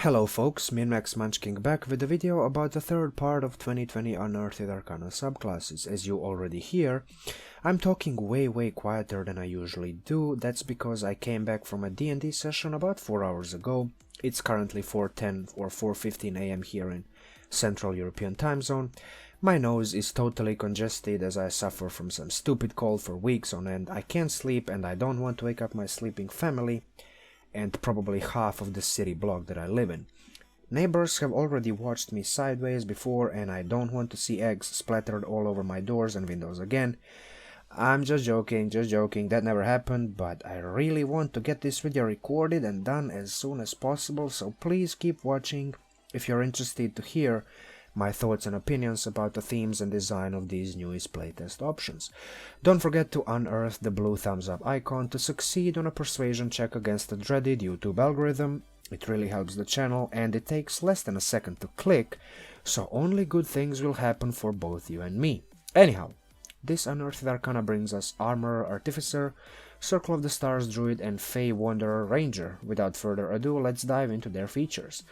Hello folks, Min-Max Munchkin back with a video about the third part of 2020 Unearthed Arcana Subclasses. As you already hear, I'm talking way quieter than I usually do. That's because I came back from a D&D session about 4 hours ago. It's currently 4:10 or 4:15 AM here in Central European time zone. My nose is totally congested as I suffer from some stupid cold for weeks on end. I can't sleep and I don't want to wake up my sleeping family and probably half of the city block that I live in. Neighbors have already watched me sideways before and I don't want to see eggs splattered all over my doors and windows again. I'm just joking, that never happened, but I really want to get this video recorded and done as soon as possible, so please keep watching if you're interested to hear my thoughts and opinions about the themes and design of these newest playtest options. Don't forget to unearth the blue thumbs up icon to succeed on a persuasion check against the dreaded YouTube algorithm. It really helps the channel and it takes less than a second to click, so only good things will happen for both you and me. Anyhow, this Unearthed Arcana brings us Armorer Artificer, Circle of the Stars Druid and Fey Wanderer Ranger. Without further ado, let's dive into their features.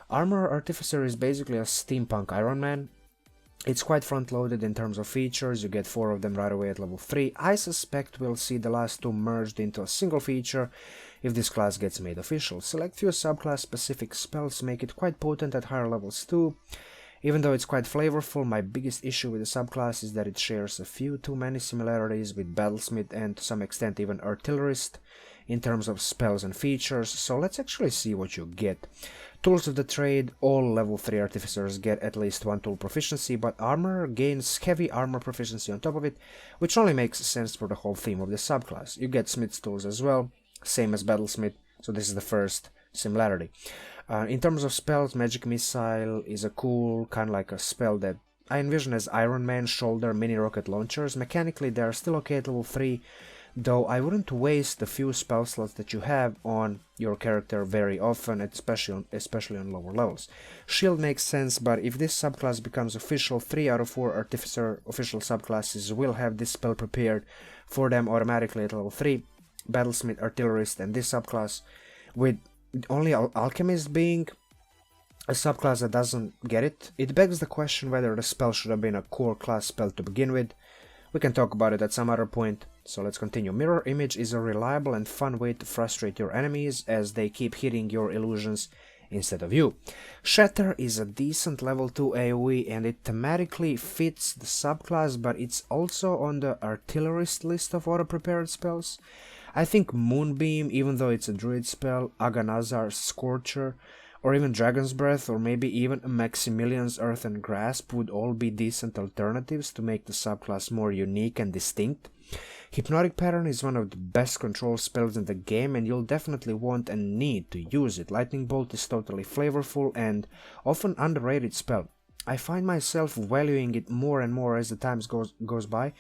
Armorer Artificer is basically a steampunk Iron Man. It's quite front-loaded in terms of features, you get 4 of them right away at level 3. I suspect we'll see the last 2 merged into a single feature if this class gets made official. Select few subclass specific spells make it quite potent at higher levels too. Even though it's quite flavorful, my biggest issue with the subclass is that it shares a few too many similarities with Battlesmith and to some extent even Artillerist in terms of spells and features, so let's actually see what you get. Tools of the trade: all level 3 artificers get at least 1 tool proficiency, but Armorer gains heavy armor proficiency on top of it, which only makes sense for the whole theme of the subclass. You get Smith's tools as well, same as Battlesmith, so this is the first similarity. In terms of spells, Magic Missile is a cool, kind of like a spell that I envision as Iron Man shoulder mini rocket launchers. Mechanically they are still okay at level 3, though I wouldn't waste the few spell slots that you have on your character very often, especially on lower levels. Shield makes sense, but if this subclass becomes official, 3 out of 4 Artificer official subclasses will have this spell prepared for them automatically at level 3. Battlesmith, Artillerist and this subclass, with only Alchemist being a subclass that doesn't get it. It begs the question whether the spell should have been a core class spell to begin with. We can talk about it at some other point, so let's continue. Mirror Image is a reliable and fun way to frustrate your enemies as they keep hitting your illusions instead of you. Shatter is a decent level 2 AoE and it thematically fits the subclass, but it's also on the Artillerist list of auto-prepared spells. I think Moonbeam, even though it's a druid spell, Aganazar's Scorcher, or even Dragon's Breath, or maybe even Maximilian's Earthen Grasp would all be decent alternatives to make the subclass more unique and distinct. Hypnotic Pattern is one of the best control spells in the game and you'll definitely want and need to use it. Lightning Bolt is totally flavorful and often underrated spell. I find myself valuing it more and more as the time goes by.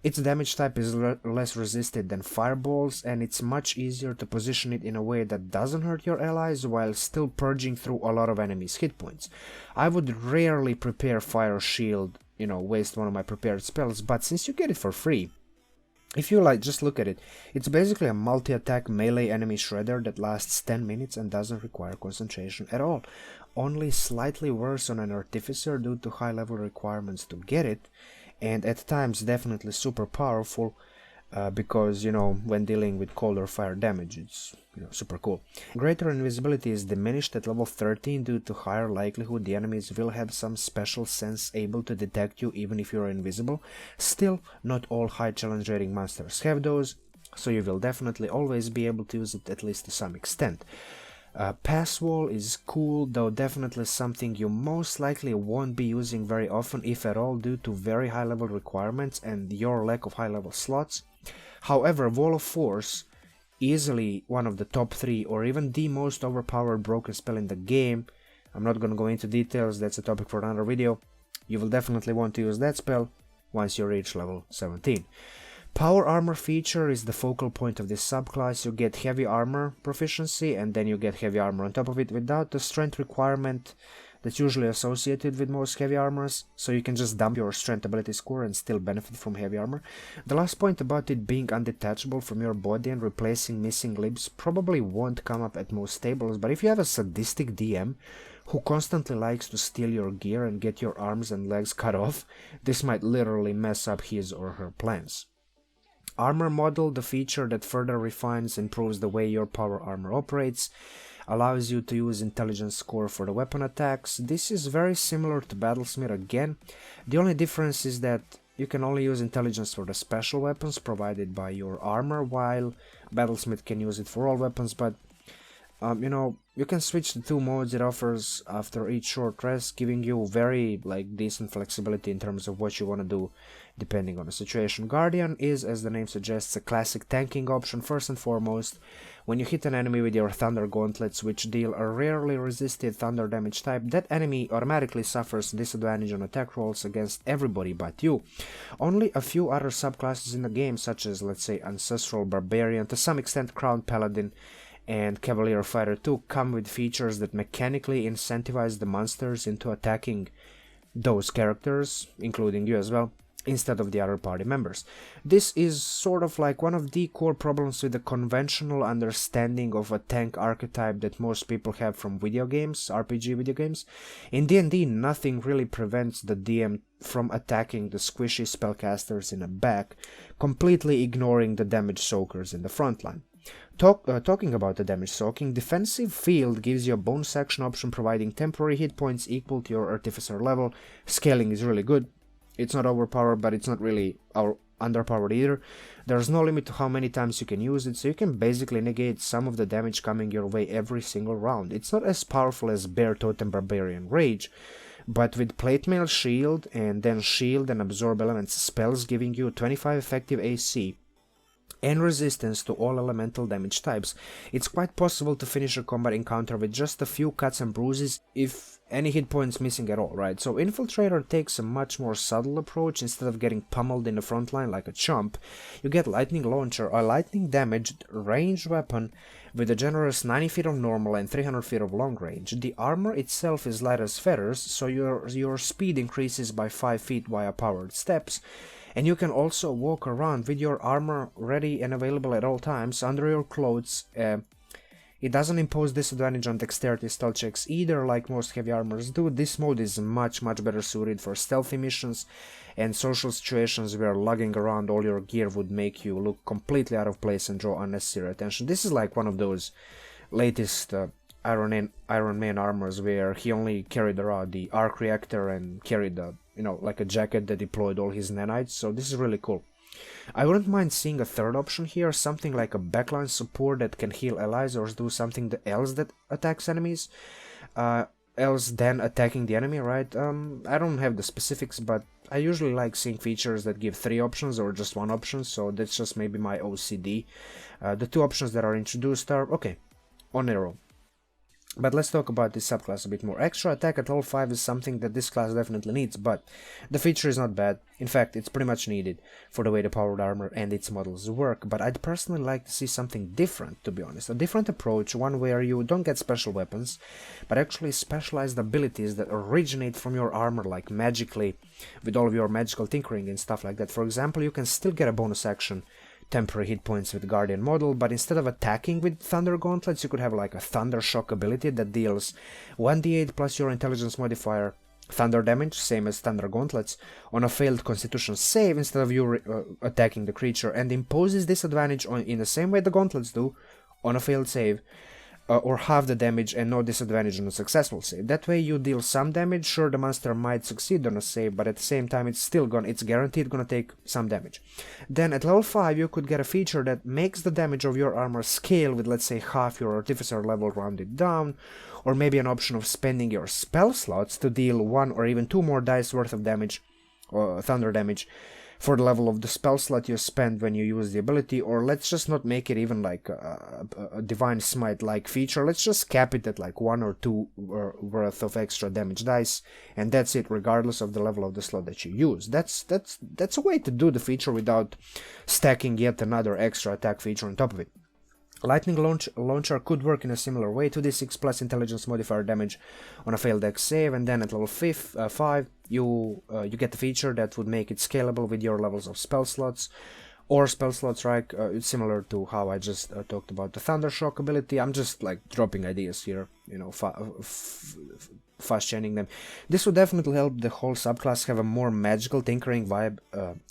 Its damage type is less resisted than fireballs and it's much easier to position it in a way that doesn't hurt your allies while still purging through a lot of enemies' hit points. I would rarely prepare Fire Shield, waste one of my prepared spells, but since you get it for free, if you just look at it, it's basically a multi-attack melee enemy shredder that lasts 10 minutes and doesn't require concentration at all. Only slightly worse on an Artificer due to high level requirements to get it, and at times definitely super powerful because, when dealing with cold or fire damage, it's super cool. Greater invisibility is diminished at level 13 due to higher likelihood the enemies will have some special sense able to detect you even if you're invisible. Still, not all high challenge rating monsters have those, so you will definitely always be able to use it at least to some extent. Pass Wall is cool, though definitely something you most likely won't be using very often, if at all, due to very high level requirements and your lack of high level slots. However, Wall of Force, easily one of the top 3 or even the most overpowered broken spell in the game. I'm not gonna go into details, that's a topic for another video. You will definitely want to use that spell once you reach level 17. Power Armor feature is the focal point of this subclass. You get heavy armor proficiency and then you get heavy armor on top of it without the strength requirement that's usually associated with most heavy armors, so you can just dump your strength ability score and still benefit from heavy armor. The last point about it being undetachable from your body and replacing missing limbs probably won't come up at most tables, but if you have a sadistic DM who constantly likes to steal your gear and get your arms and legs cut off, this might literally mess up his or her plans. Armor Model, the feature that further refines and improves the way your power armor operates, allows you to use intelligence score for the weapon attacks. This is very similar to Battlesmith again. The only difference is that you can only use intelligence for the special weapons provided by your armor, while Battlesmith can use it for all weapons, but you know, you can switch the two modes it offers after each short rest, giving you very decent flexibility in terms of what you want to do depending on the situation. Guardian is, as the name suggests, a classic tanking option. First and foremost, when you hit an enemy with your Thunder Gauntlets, which deal a rarely resisted thunder damage type, that enemy automatically suffers disadvantage on attack rolls against everybody but you. Only a few other subclasses in the game, such as, let's say, Ancestral Barbarian, to some extent Crowned Paladin, and Cavalier Fighter 2 come with features that mechanically incentivize the monsters into attacking those characters, including you as well, instead of the other party members. This is sort of like one of the core problems with the conventional understanding of a tank archetype that most people have from video games, RPG video games. In D&D, nothing really prevents the DM from attacking the squishy spellcasters in the back, completely ignoring the damage soakers in the front line. Talking about the damage soaking, Defensive Field gives you a bonus action option providing temporary hit points equal to your Artificer level. Scaling is really good. It's not overpowered, but it's not really underpowered either. There's no limit to how many times you can use it, so you can basically negate some of the damage coming your way every single round. It's not as powerful as Bear Totem Barbarian Rage, but with Plate Mail Shield and then Shield and Absorb Elements spells giving you 25 effective AC and resistance to all elemental damage types, it's quite possible to finish a combat encounter with just a few cuts and bruises, if any hit points missing at all, right? So Infiltrator takes a much more subtle approach. Instead of getting pummeled in the front line like a chump, you get Lightning Launcher, a lightning damaged ranged weapon with a generous 90 feet of normal and 300 feet of long range. The armor itself is light as feathers, so your speed increases by 5 feet via powered steps, and you can also walk around with your armor ready and available at all times under your clothes. It doesn't impose disadvantage on dexterity stealth checks either, like most heavy armors do. This mode is much better suited for stealthy missions and social situations where lugging around all your gear would make you look completely out of place and draw unnecessary attention. This is like one of those latest Iron Man armors where he only carried around the arc reactor and carried a, like a jacket that deployed all his nanites, so this is really cool. I wouldn't mind seeing a third option here, something like a backline support that can heal allies or do something else that attacks enemies, else than attacking the enemy, right? I don't have the specifics, but I usually like seeing features that give 3 options or just 1 option, so that's just maybe my OCD. The 2 options that are introduced are, okay, on arrow. But let's talk about this subclass a bit more. Extra attack at level 5 is something that this class definitely needs, but the feature is not bad. In fact, it's pretty much needed for the way the powered armor and its models work, but I'd personally like to see something different, to be honest. A different approach, one where you don't get special weapons, but actually specialized abilities that originate from your armor, like magically, with all of your magical tinkering and stuff like that. For example, you can still get a bonus action temporary hit points with Guardian model, but instead of attacking with Thunder Gauntlets, you could have like a Thunder Shock ability that deals 1d8 plus your intelligence modifier thunder damage, same as Thunder Gauntlets, on a failed Constitution save instead of you attacking the creature, and imposes disadvantage in the same way the Gauntlets do on a failed save, or half the damage and no disadvantage on a successful save. That way you deal some damage. Sure, the monster might succeed on a save, but at the same time it's guaranteed gonna take some damage. Then at level 5 you could get a feature that makes the damage of your armor scale with, let's say, half your Artificer level rounded down, or maybe an option of spending your spell slots to deal 1 or even 2 more dice worth of damage, or thunder damage, for the level of the spell slot you spend when you use the ability. Or let's just not make it even like a Divine Smite like feature, let's just cap it at like 1 or 2 worth of extra damage dice, and that's it, regardless of the level of the slot that you use. That's a way to do the feature without stacking yet another extra attack feature on top of it. Lightning Launcher could work in a similar way, 2d6 plus intelligence modifier damage on a failed dex save, and then at level 5 you get the feature that would make it scalable with your levels of spell slots, or spell slots, right? It's similar to how I just talked about the Thundershock ability. I'm just like dropping ideas here, you know, fast chaining them. This would definitely help the whole subclass have a more magical tinkering vibe,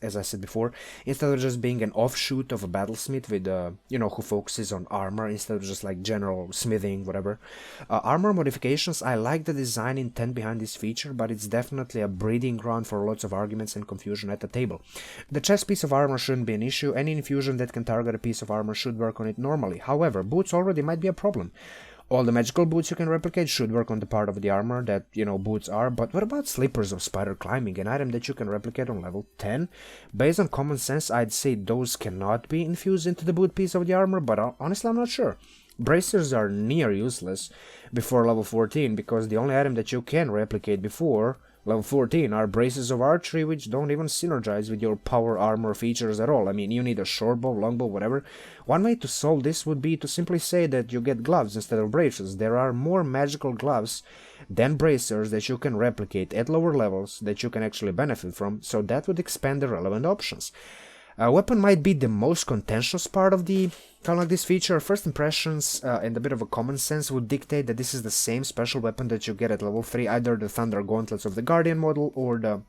as I said before, instead of just being an offshoot of a battlesmith with, you know, who focuses on armor instead of just like general smithing, whatever. Armor modifications, I like the design intent behind this feature, but it's definitely a breeding ground for lots of arguments and confusion at the table. The chest piece of armor shouldn't be an issue. Any infusion that can target a piece of armor should work on it normally. However, boots already might be a problem. All the magical boots you can replicate should work on the part of the armor that, you know, boots are, but what about slippers of spider climbing, an item that you can replicate on level 10? Based on common sense, I'd say those cannot be infused into the boot piece of the armor, but honestly I'm not sure. Bracers are near useless before level 14, because the only item that you can replicate before level 14 are braces of archery, which don't even synergize with your power armor features at all. I mean, you need a short bow, longbow, whatever. One way to solve this would be to simply say that you get gloves instead of braces. There are more magical gloves than bracers that you can replicate at lower levels that you can actually benefit from, so that would expand the relevant options. Weapon might be the most contentious part of the kind of like this feature. First impressions and a bit of a common sense would dictate that this is the same special weapon that you get at level 3, either the Thunder Gauntlets of the Guardian model or the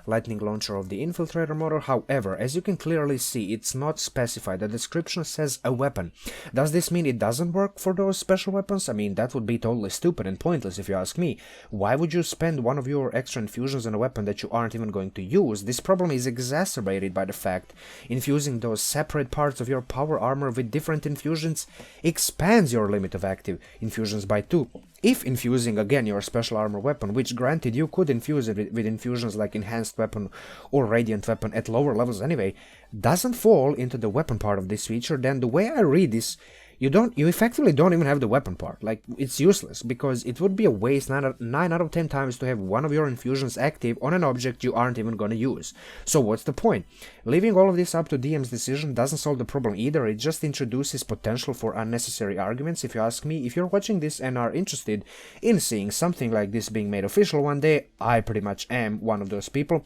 Lightning Launcher of the Infiltrator model. However, as you can clearly see, it's not specified. The description says a weapon. Does this mean it doesn't work for those special weapons? I mean, that would be totally stupid and pointless if you ask me. Why would you spend one of your extra infusions on a weapon that you aren't even going to use? This problem is exacerbated by the fact infusing those separate parts of your power armor with different infusions expands your limit of active infusions by 2. If infusing again your special armor weapon, which granted you could infuse it with infusions like enhanced weapon or radiant weapon at lower levels anyway, doesn't fall into the weapon part of this feature, then the way I read this, you effectively don't even have the weapon part. Like, it's useless, because it would be a waste 9 out of 10 times to have one of your infusions active on an object you aren't even gonna use. So what's the point? Leaving all of this up to DM's decision doesn't solve the problem either. It just introduces potential for unnecessary arguments, if you ask me. If you're watching this and are interested in seeing something like this being made official one day, I pretty much am one of those people.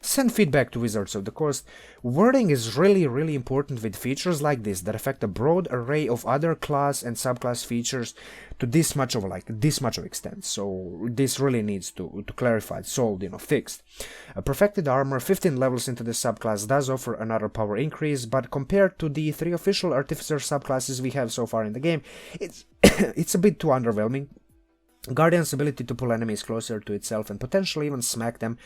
Send feedback to Wizards of the Coast. Wording is really important with features like this that affect a broad array of other class and subclass features to this much of extent. So this really needs to clarify, solved, you know, fixed. Perfected armor 15 levels into the subclass does offer another power increase, but compared to the 3 official artificer subclasses we have so far in the game, it's it's a bit too underwhelming. Guardian's ability to pull enemies closer to itself and potentially even smack them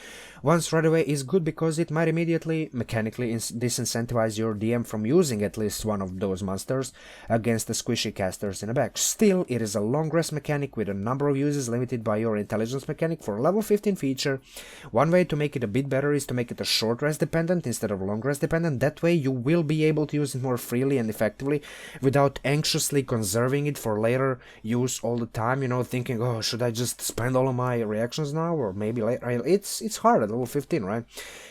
once right away is good, because it might immediately mechanically disincentivize your DM from using at least one of those monsters against the squishy casters in the back. Still, it is a long rest mechanic with a number of uses limited by your intelligence mechanic for a level 15 feature. One way to make it a bit better is to make it a short rest dependent instead of long rest dependent. That way you will be able to use it more freely and effectively without anxiously conserving it for later use all the time, you know, thinking, oh, should I just spend all of my reactions now, or maybe later? It's hard at level 15, right?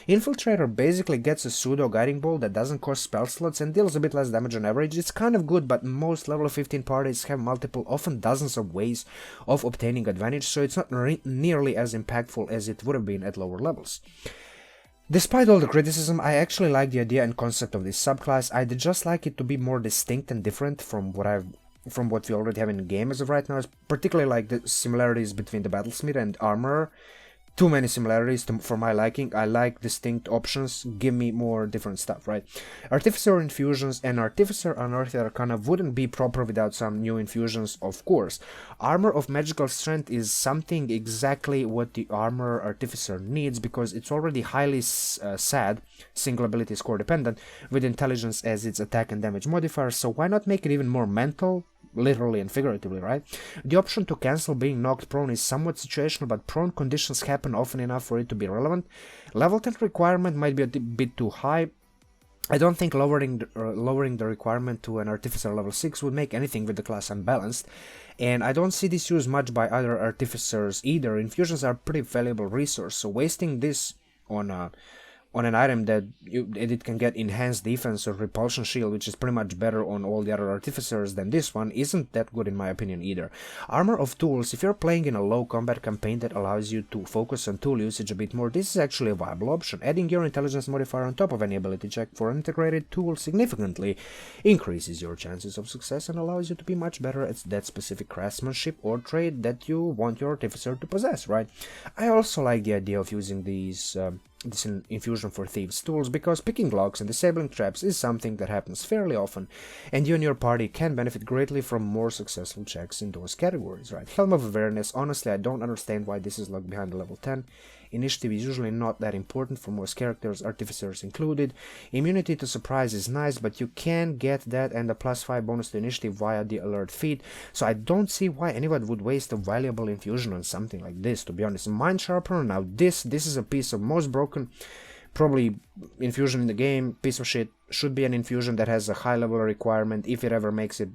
Infiltrator basically gets a pseudo guiding bolt that doesn't cost spell slots and deals a bit less damage on average. It's kind of good, but most level 15 parties have multiple, often dozens of ways of obtaining advantage, so it's not nearly as impactful as it would have been at lower levels. Despite all the criticism, I actually like the idea and concept of this subclass. I'd just like it to be more distinct and different from what we already have in the game as of right now, particularly like the similarities between the Battlesmith and Armorer. Too many similarities for my liking. I like distinct options. Give me more different stuff, right? Artificer infusions and Artificer Unearthed Arcana wouldn't be proper without some new infusions, of course. Armor of Magical Strength is something exactly what the Armorer Artificer needs, because it's already highly sad, single ability score dependent, with intelligence as its attack and damage modifier, so why not make it even more mental? Literally and figuratively, right? The option to cancel being knocked prone is somewhat situational, but prone conditions happen often enough for it to be relevant. Level 10 requirement might be a bit too high. I don't think lowering the requirement to an Artificer level 6 would make anything with the class unbalanced, and I don't see this used much by other Artificers either. Infusions are a pretty valuable resource, so wasting this on on an item that it can get enhanced defense or repulsion shield, which is pretty much better on all the other artificers than this one, isn't that good in my opinion either. Armor of Tools, if you're playing in a low combat campaign that allows you to focus on tool usage a bit more, this is actually a viable option. Adding your intelligence modifier on top of any ability check for an integrated tool significantly increases your chances of success and allows you to be much better at that specific craftsmanship or trade that you want your artificer to possess, right? I also like the idea of using this infusion for thieves tools, because picking locks and disabling traps is something that happens fairly often, and you and your party can benefit greatly from more successful checks in those categories, right? Helm of Awareness, honestly I don't understand why this is locked behind the level 10. Initiative is usually not that important for most characters, artificers included. Immunity to surprise is nice, but you can get that and a +5 bonus to initiative via the alert feat, so I don't see why anyone would waste a valuable infusion on something like this, to be honest. Mind Sharpener, now this is a piece of most broken, probably infusion in the game, piece of shit. Should be an infusion that has a high level requirement if it ever makes it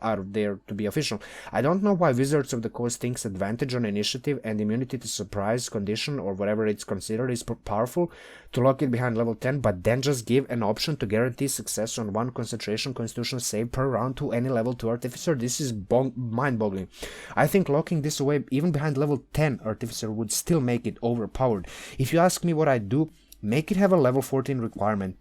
out of there to be official. I don't know why Wizards of the Coast thinks advantage on initiative and immunity to surprise condition or whatever it's considered is powerful to lock it behind level 10, but then just give an option to guarantee success on one concentration constitution save per round to any level 2 artificer. This is mind-boggling. I think locking this away even behind level 10 artificer would still make it overpowered. If you ask me what I'd do, make it have a level 14 requirement.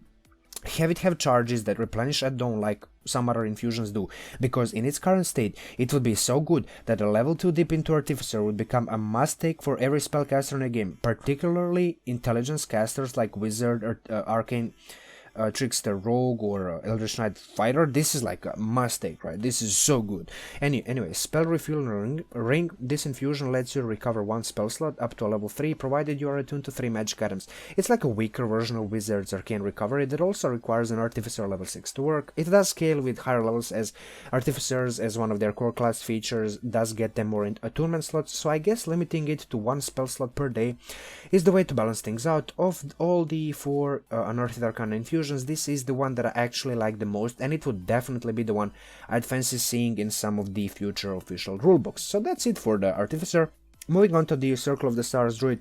Have it have charges that replenish at dawn like some other infusions do, because in its current state it would be so good that a level 2 dip into Artificer would become a must-take for every spellcaster in a game, particularly intelligence casters like Wizard or Arcane Trickster Rogue or Eldritch Knight Fighter. This is like a must-take, right? This is so good. Anyway, spell refuel ring. This infusion lets you recover one spell slot up to a level 3, provided you are attuned to 3 magic items. It's like a weaker version of Wizard's Arcane Recovery that also requires an Artificer level 6 to work. It does scale with higher levels, as Artificers, as one of their core class features, does get them more attunement slots, so I guess limiting it to 1 spell slot per day is the way to balance things out. Of all the 4 Unearthed Arcana infusions, this is the one that I actually like the most, and it would definitely be the one I'd fancy seeing in some of the future official rulebooks. So that's it for the Artificer. Moving on to the Circle of the Stars Druid,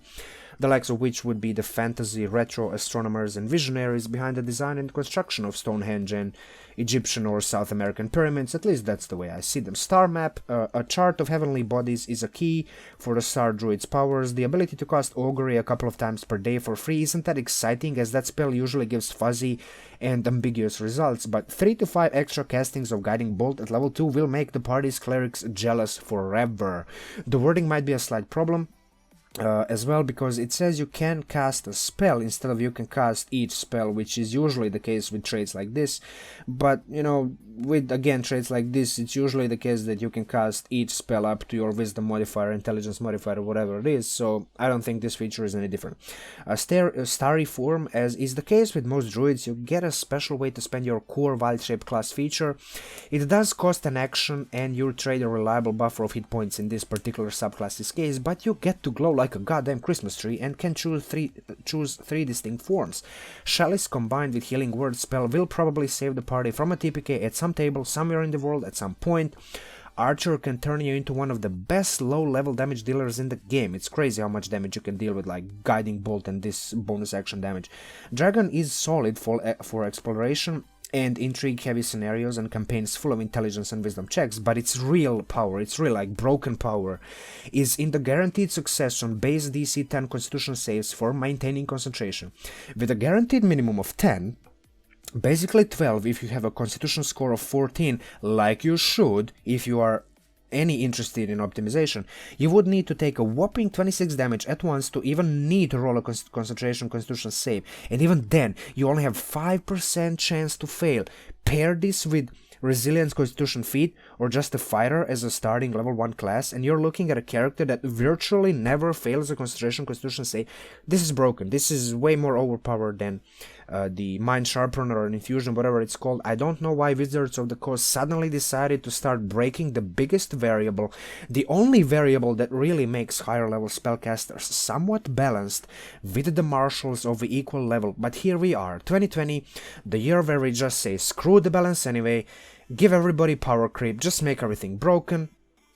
the likes of which would be the fantasy, retro astronomers and visionaries behind the design and construction of Stonehenge and Egyptian or South American pyramids. At least that's the way I see them. Star Map, a chart of heavenly bodies, is a key for the Star Druid's powers. The ability to cast Augury a couple of times per day for free isn't that exciting, as that spell usually gives fuzzy and ambiguous results, but 3 to 5 extra castings of Guiding Bolt at level 2 will make the party's clerics jealous forever. The wording might be a slight problem as well, because it says you can cast a spell instead of you can cast each spell, which is usually the case with traits like this. But you know, with again traits like this, it's usually the case that you can cast each spell up to your wisdom modifier, intelligence modifier, whatever it is, so I don't think this feature is any different. Starry Form, as is the case with most druids, you get a special way to spend your core wild shape class feature. It does cost an action and you trade a reliable buffer of hit points in this particular subclass's case, but you get to glow like a goddamn Christmas tree and can choose three distinct forms. Chalice combined with Healing Word spell will probably save the party from a TPK at some table somewhere in the world at some point. Archer can turn you into one of the best low-level damage dealers in the game. It's crazy how much damage you can deal with, like Guiding Bolt and this bonus action damage. Dragon is solid for exploration and intrigue-heavy scenarios and campaigns full of intelligence and wisdom checks, but its real power, its real like broken power, is in the guaranteed success on base DC 10 Constitution saves for maintaining concentration. With a guaranteed minimum of 10, basically 12 if you have a Constitution score of 14, like you should if you are any interested in optimization, you would need to take a whopping 26 damage at once to even need to roll a concentration Constitution save, and even then you only have 5% chance to fail. Pair this with Resilience Constitution feat or just a fighter as a starting level 1 class, and you're looking at a character that virtually never fails a concentration Constitution save. This is broken. This is way more overpowered than the Mind Sharpener or Infusion, whatever it's called. I don't know why Wizards of the Coast suddenly decided to start breaking the biggest variable, the only variable that really makes higher level spellcasters somewhat balanced with the marshals of equal level. But here we are, 2020, the year where we just say screw the balance anyway, give everybody power creep, just make everything broken,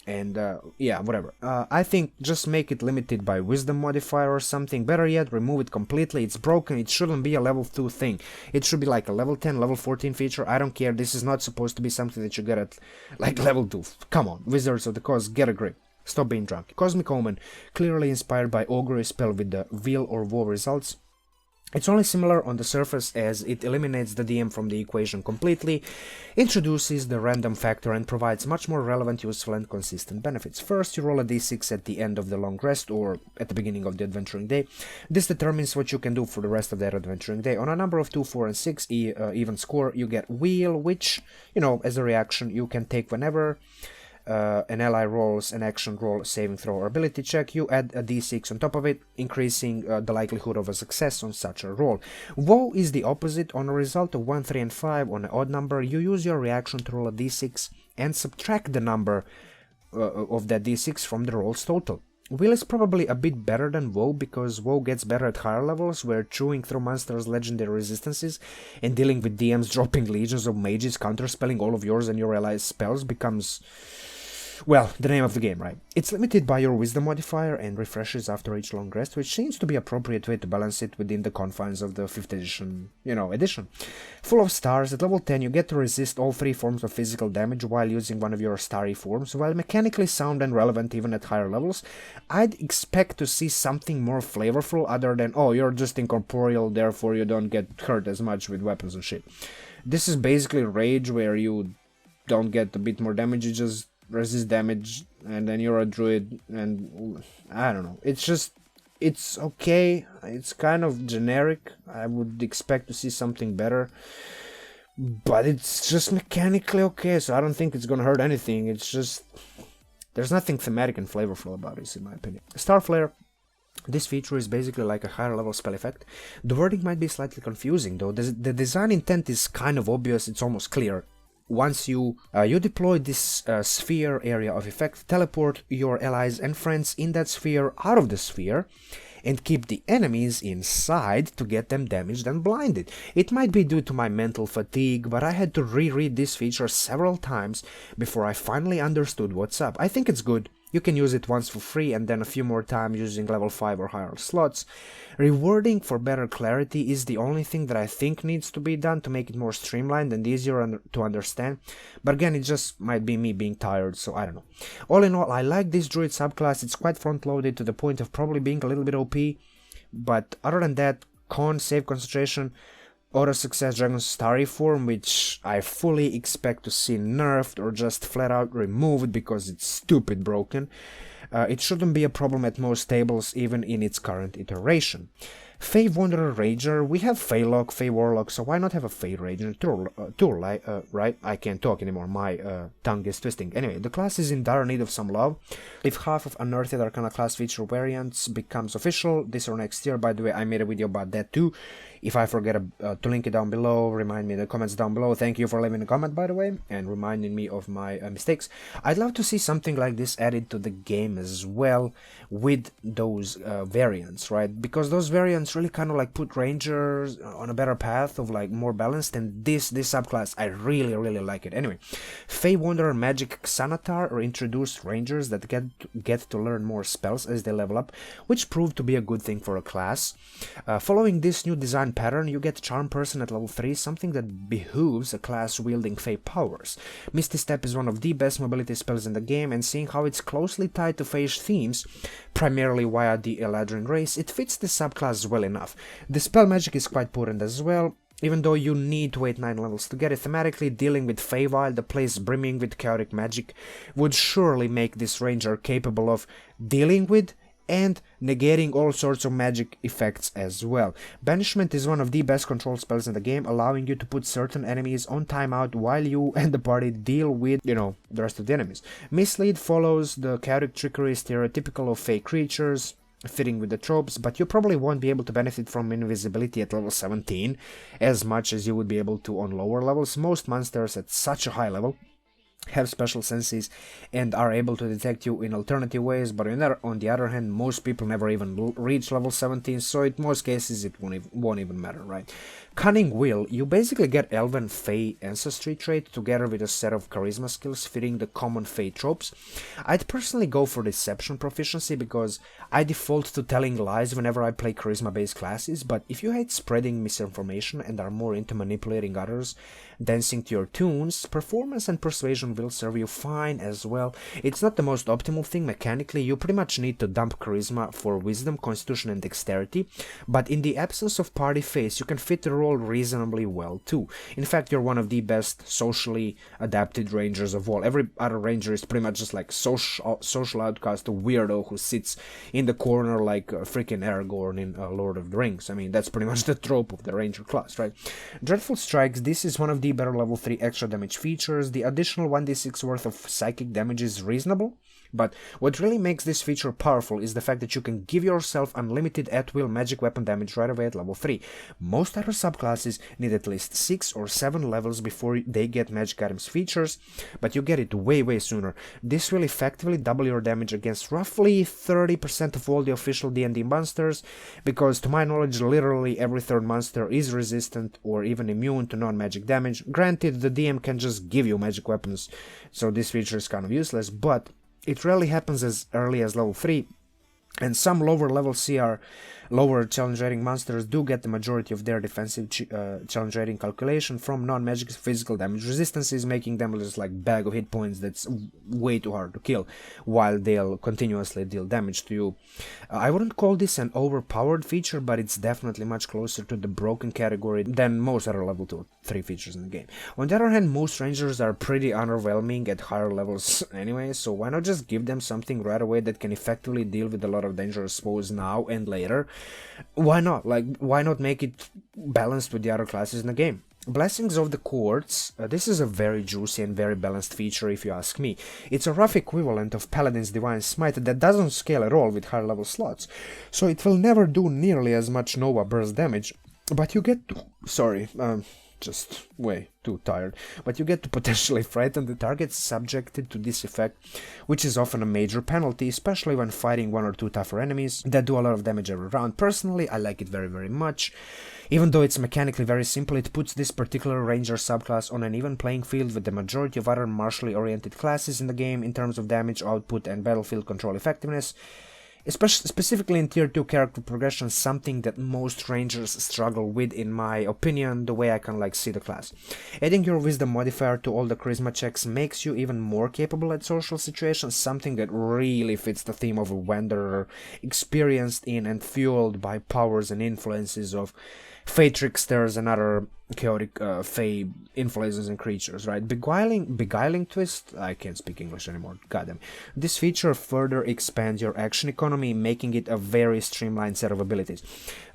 And yeah, whatever. I think just make it limited by wisdom modifier or something. Better yet, remove it completely. It's broken. It shouldn't be a level 2 thing. It should be like a level 10, level 14 feature. I don't care. This is not supposed to be something that you get at like level 2. Come on, Wizards of the Coast, get a grip. Stop being drunk. Cosmic Omen, clearly inspired by Augury spell with the Will or Woe results. It's only similar on the surface as it eliminates the DM from the equation completely, introduces the random factor and provides much more relevant, useful and consistent benefits. First, you roll a d6 at the end of the long rest or at the beginning of the adventuring day. This determines what you can do for the rest of that adventuring day. On a number of 2, 4 and 6 even score, you get Wheel, which, you know, as a reaction you can take whenever an ally rolls an action roll, saving throw or ability check. You add a d6 on top of it, increasing the likelihood of a success on such a roll. Woe is the opposite. On a result of 1, 3 and 5 on an odd number, you use your reaction to roll a d6 and subtract the number of that d6 from the roll's total. Will is probably a bit better than Woe because Woe gets better at higher levels, where chewing through monsters' legendary resistances and dealing with DMs dropping legions of mages counterspelling all of yours and your allies' spells becomes, well, the name of the game, right? It's limited by your wisdom modifier and refreshes after each long rest, which seems to be an appropriate way to balance it within the confines of the 5th edition, edition. Full of stars, at level 10 you get to resist all 3 forms of physical damage while using one of your starry forms. While mechanically sound and relevant even at higher levels, I'd expect to see something more flavorful other than, oh, you're just incorporeal, therefore you don't get hurt as much with weapons and shit. This is basically Rage, where you don't get a bit more damage, you just resist damage, and then you're a druid, and I don't know. It's okay. It's kind of generic. I would expect to see something better, but it's just mechanically okay, so I don't think it's gonna hurt anything. It's just, there's nothing thematic and flavorful about it, in my opinion. Starflare. This feature is basically like a higher level spell effect. The wording might be slightly confusing though. The design intent is kind of obvious, it's almost clear. Once you deploy this sphere area of effect, teleport your allies and friends in that sphere out of the sphere, and keep the enemies inside to get them damaged and blinded. It might be due to my mental fatigue, but I had to reread this feature several times before I finally understood what's up. I think it's good. You can use it once for free and then a few more times using level 5 or higher slots. Rewarding for better clarity is the only thing that I think needs to be done to make it more streamlined and easier to understand. But again, it just might be me being tired, so I don't know. All in all, I like this Druid subclass. It's quite front-loaded to the point of probably being a little bit OP. But other than that, save concentration, auto success Dragon's starry form, which I fully expect to see nerfed or just flat out removed because it's stupid broken. It shouldn't be a problem at most tables, even in its current iteration. Fey Wanderer Rager, we have Fey Lock, Fey Warlock, so why not have a Fey Rager tool, right? I can't talk anymore, my tongue is twisting. Anyway, the class is in dire need of some love. If half of Unearthed Arcana class feature variants becomes official this or next year, by the way, I made a video about that too. If I forget to link it down below, remind me in the comments down below. Thank you for leaving a comment, by the way, and reminding me of my mistakes. I'd love to see something like this added to the game as well with those variants, right? Because those variants really kind of like put rangers on a better path of like more balanced, and this subclass, I really like it. Anyway, Fey Wanderer Magic Xanatar or introduced rangers that get to learn more spells as they level up, which proved to be a good thing for a class. Following this new design pattern, you get Charm Person at level 3, something that behooves a class wielding Fey powers. Misty Step is one of the best mobility spells in the game, and seeing how it's closely tied to Feyish themes, primarily via the Eladrin race, it fits the subclass well enough. The spell magic is quite potent as well, even though you need to wait 9 levels to get it. Thematically, dealing with Feywild, the place brimming with chaotic magic, would surely make this ranger capable of dealing with and negating all sorts of magic effects as well. Banishment is one of the best control spells in the game, allowing you to put certain enemies on timeout while you and the party deal with, the rest of the enemies. Mislead follows the chaotic trickery stereotypical of Fey creatures, fitting with the tropes, but you probably won't be able to benefit from invisibility at level 17 as much as you would be able to on lower levels. Most monsters at such a high level have special senses and are able to detect you in alternative ways, but on the other hand, most people never even reach level 17, so in most cases it won't even matter, right? Cunning Will, you basically get Elven Fey ancestry trait together with a set of charisma skills fitting the common Fey tropes. I'd personally go for deception proficiency because I default to telling lies whenever I play charisma based classes, but if you hate spreading misinformation and are more into manipulating others, dancing to your tunes, performance and persuasion will serve you fine as well. It's not the most optimal thing mechanically, you pretty much need to dump charisma for wisdom, constitution and dexterity, but in the absence of party face you can fit the role reasonably well too. In fact, you're one of the best socially adapted rangers of all. Every other ranger is pretty much just like social outcast, a weirdo who sits in the corner like freaking Aragorn in Lord of the Rings. I mean, that's pretty much the trope of the ranger class, right? Dreadful Strikes, this is one of the better level 3 extra damage features. The additional 1d6 worth of psychic damage is reasonable, but what really makes this feature powerful is the fact that you can give yourself unlimited at-will magic weapon damage right away at level 3. Most other subclasses need at least 6 or 7 levels before they get magic items features, but you get it way sooner. This will effectively double your damage against roughly 30% of all the official D&D monsters, because to my knowledge literally every third monster is resistant or even immune to non-magic damage. Granted, the DM can just give you magic weapons, so this feature is kind of useless, but it rarely happens as early as level 3, and some lower level CR, lower challenge rating monsters do get the majority of their defensive challenge rating calculation from non-magic physical damage resistances, making them just like bag of hit points that's way too hard to kill, while they'll continuously deal damage to you. I wouldn't call this an overpowered feature, but it's definitely much closer to the broken category than most other level 2 or 3 features in the game. On the other hand, most rangers are pretty underwhelming at higher levels anyway, so why not just give them something right away that can effectively deal with a lot of dangerous foes now and later? Why not? Like, why not make it balanced with the other classes in the game? Blessings of the Courts, this is a very juicy and very balanced feature if you ask me. It's a rough equivalent of Paladin's Divine Smite that doesn't scale at all with higher level slots, so it will never do nearly as much Nova burst damage, but you get to... just way too tired, but you get to potentially frighten the targets subjected to this effect, which is often a major penalty, especially when fighting one or two tougher enemies that do a lot of damage every round. Personally, I like it very much. Even though it's mechanically very simple, it puts this particular ranger subclass on an even playing field with the majority of other martially oriented classes in the game in terms of damage output and battlefield control effectiveness. Especially specifically in tier 2 character progression, something that most rangers struggle with in my opinion, the way I can like see the class. Adding your wisdom modifier to all the charisma checks makes you even more capable at social situations, something that really fits the theme of a wanderer, experienced in and fueled by powers and influences of Fey tricksters and other chaotic Fey influences and creatures, right? Beguiling twist, I can't speak English anymore, goddamn. This feature further expands your action economy, making it a very streamlined set of abilities.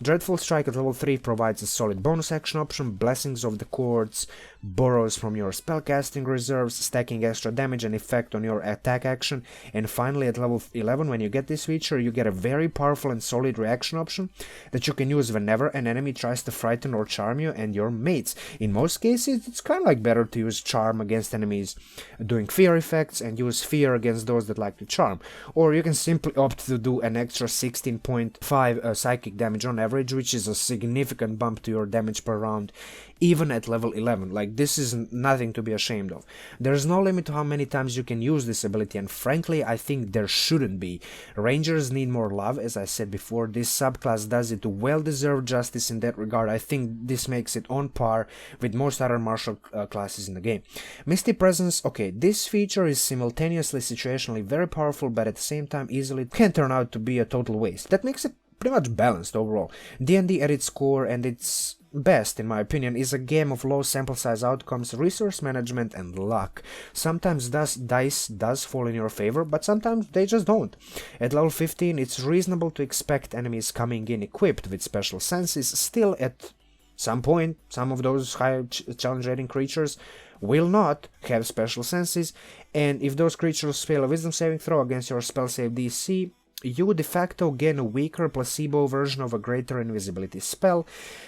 Dreadful Strike at level 3 provides a solid bonus action option. Blessings of the Courts borrows from your spellcasting reserves, stacking extra damage and effect on your attack action. And finally, at level 11, when you get this feature, you get a very powerful and solid reaction option that you can use whenever an enemy tries to frighten or charm you and your mates. In most cases, it's kind of like better to use charm against enemies doing fear effects and use fear against those that like to charm. Or you can simply opt to do an extra 16.5 psychic damage on average, which is a significant bump to your damage per round, even at level 11. Like, this is nothing to be ashamed of. There's no limit to how many times you can use this ability, and frankly, I think there shouldn't be. Rangers need more love, as I said before. This subclass does it well-deserved justice in that regard. I think this makes it on par with most other martial classes in the game. Misty Presence, okay, this feature is simultaneously situationally very powerful, but at the same time easily can turn out to be a total waste. That makes it pretty much balanced overall. D&D at its core and its best, in my opinion, is a game of low sample size outcomes, resource management and luck. Sometimes dice does fall in your favor, but sometimes they just don't. At level 15, it's reasonable to expect enemies coming in equipped with special senses. Still, at some point, some of those high challenge rating creatures will not have special senses, and if those creatures fail a wisdom saving throw against your spell save DC, you de facto gain a weaker placebo version of a greater invisibility spell.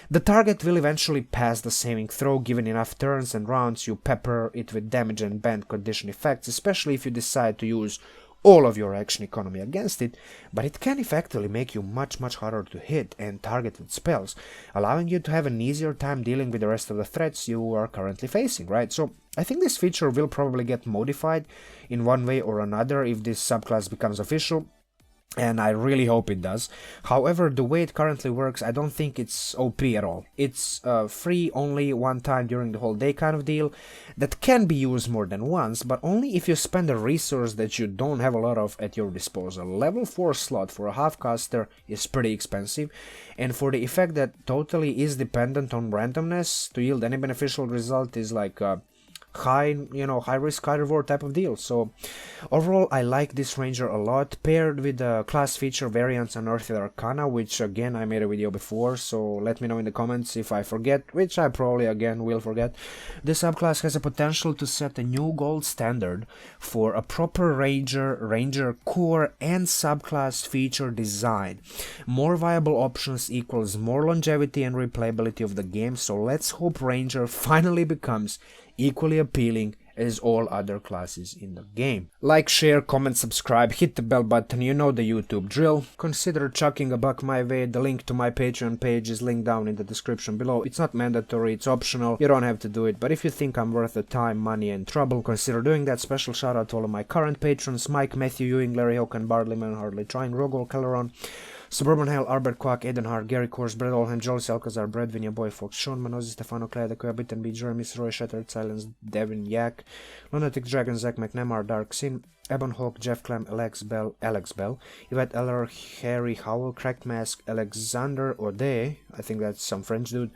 The target will eventually pass the saving throw given enough turns and rounds. You pepper it with damage and band condition effects, especially if you decide to use all of your action economy against it, but it can effectively make you much harder to hit and target with spells, allowing you to have an easier time dealing with the rest of the threats you are currently facing, right? So I think this feature will probably get modified in one way or another if this subclass becomes official, and I really hope it does. However, the way it currently works, I don't think it's OP at all. It's free only one time during the whole day kind of deal that can be used more than once, but only if you spend a resource that you don't have a lot of at your disposal. Level 4 slot for a half-caster is pretty expensive, and for the effect that totally is dependent on randomness to yield any beneficial result is like high risk, high reward type of deal. So overall, I like this ranger a lot, paired with the class feature variants Unearthed Arcana, which again I made a video before, so let me know in the comments if I forget, which I probably again will forget. This subclass has a potential to set a new gold standard for a proper ranger core and subclass feature design. More viable options equals more longevity and replayability of the game, so let's hope ranger finally becomes equally appealing as all other classes in the game. Like, share, comment, subscribe, hit the bell button, you know the YouTube drill. Consider chucking a buck my way. The link to my Patreon page is linked down in the description below. It's not mandatory, it's optional, you don't have to do it, but if you think I'm worth the time, money and trouble, consider doing that. Special shout out to all of my current patrons: Mike, Matthew, Ewing, Larry, Hocken, BardlyManHardlyTrying, Rogor, Kaleron, SuburbanHell, Albert, Kwak, Aidan Harth, Gary Course, Oldham, C Alcazar, Bredwin, your boy Fox, Sean, Mannozzi Stefano, Adekoya, bittenbi, Jeremy, Sirois, ShatteredSilence, Devin Jache, Lunatic Dragon, Zack McNemar, Darth Xín, Ebonhawk, Jeff, Clem, Alex Bell, Yvette Ehler, Harry, Howell, CrackedMask, Alexandre Audet, I think that's some French dude,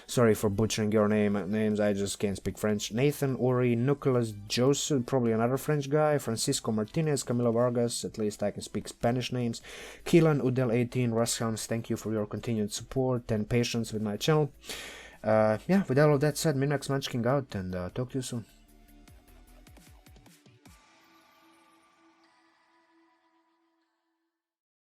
sorry for butchering your names, I just can't speak French, Nathan, Uri, Nicolas Joseph, probably another French guy, Francisco Martinez, Camilo Vargas, at least I can speak Spanish names, Keelan, Udel 18, Rushhounds, thank you for your continued support and patience with my channel. Yeah, with all of that said, Minax Munchking out, and talk to you soon.